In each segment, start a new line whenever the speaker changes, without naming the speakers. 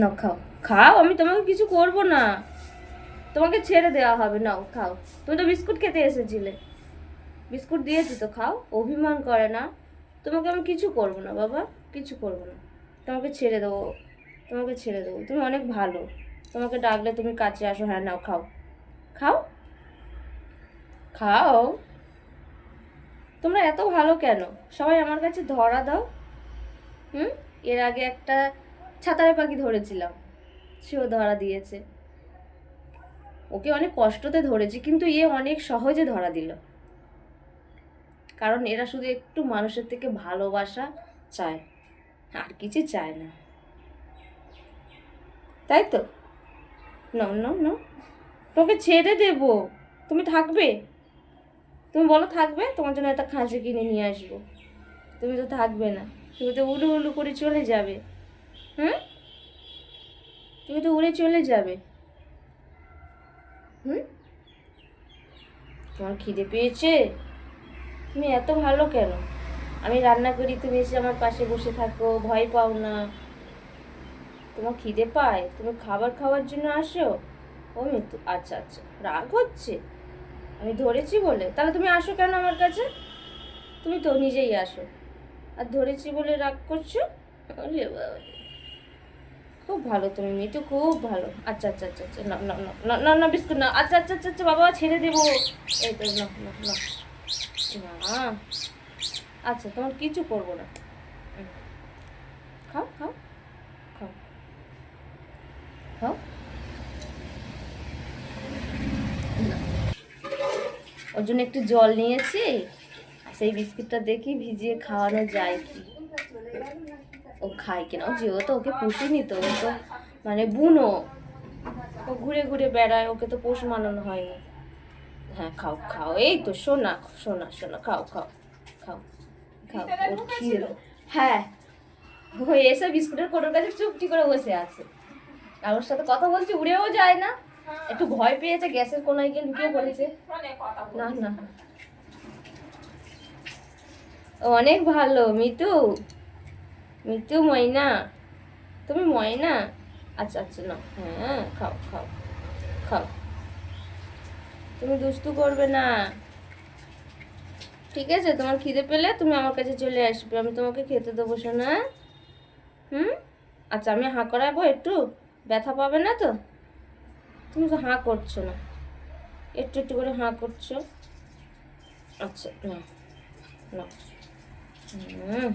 নাও খাও, খাও, আমি তোমাকে কিছু করব না, তোমাকে ছেড়ে দেওয়া হবে, নাও খাও। তুমি তো বিস্কুট খেতে এসেছিলে, বিস্কুট দিয়েছি তো, খাও। অভিমান করে না, তোমাকে আমি কিছু করব না বাবা, কিছু করব না, তোমাকে ছেড়ে দেবো, তোমাকে ছেড়ে দেবো, তুমি অনেক ভালো, তোমাকে ডাকলে তুমি কাছে আসো। হ্যাঁ নাও খাও, খাও, খাও। তোমরা এত ভালো কেন সবাই আমার কাছে? ধরা দাও। হুম, এর আগে একটা ছাতারে পাখি ধরেছিলাম, সেও ধরা দিয়েছে। ওকে অনেক কষ্টতে ধরেছি, কিন্তু এ অনেক সহজে ধরা দিল। কারণ এরা শুধু একটু মানুষের থেকে ভালোবাসা চায়, আর কিছু চায় না, তাই তো? না না না, তোকে ছেড়ে দেব, তুমি থাকবে? তুমি বলো থাকবে? তোমার জন্য একটা খাঁচা কিনে নিয়ে আসবো, তুমি তো থাকবে না, তুমি তো উলু উলু করে চলে যাবে। হুম, তুমি তো উড়ে চলে যাবে। হুম, তোমার খিদে পেয়েছে? তুমি এত ভালো কেন? আমি রান্না করি, তুমি এসে আমার পাশে বসে থাকো, ভয় পাও না। তোমার খিদে পায়, তুমি খাবার খাওয়ার জন্য আসো। ও মিতু, আচ্ছা আচ্ছা, রাগ হচ্ছে আমি ধরেছি বলে? তাহলে তুমি আসো কেন আমার কাছে? তুমি তো নিজেই আসো, আর ধরেছি বলে রাগ করছো? ওরে বাবা, খুব ভালো তুমি মিতু, খুব ভালো। আচ্ছা আচ্ছা আচ্ছা আচ্ছা, না না না না না না, বিস্কুট না। আচ্ছা আচ্ছা আচ্ছা আচ্ছা বাবা, ছেড়ে দেবো। এই তো, না না না না, আচ্ছা তোমার কিছু করবো না। হুম, খাও খাও, খাও খাও। ওর জন্য একটু জল নিয়েছি, সেই বিস্কিটটা দেখি ভিজিয়ে খাওয়ানো যায় কি। ও খায় কিনা, ও যেহেতু ওকে পুষিনি তো, ও তো মানে বুনো, ও ঘুরে ঘুরে বেড়ায়, ওকে তো পোষ মানানো হয়নি। হ্যাঁ খাও খাও, এই তো সোনা সোনা সোনা, খাও খাও খাও খাও। ওর খিদে, হ্যাঁ, ও এসে বিস্কুটের কোটোর কাছে চুপটি করে বসে আছে, আর ওর সাথে কথা বলছে, উড়েও যায় না। একটু ভয় পেয়েছে, গ্যাসের কোনায় গিয়ে লুকিয়ে পড়েছে। না না, ও অনেক ভালো মিতু, মিতু ময়না, তুমি ময়না। আচ্ছা আচ্ছা না, হ্যাঁ খাও খাও খাও, তুমি দুষ্টু করবে না, ঠিক আছে? তোমার খিদে পেলে তুমি আমার কাছে চলে আসবে, আমি তোমাকে খেতে দেবো সোনা। হুম, আচ্ছা আমি হাঁ করাবো একটু, ব্যথা পাবে না তো? তুমি তো হাঁ করছো না, একটু একটু করে হাঁ করছো। আচ্ছা না না, হুম,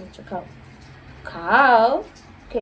আচ্ছা খাও, খাও।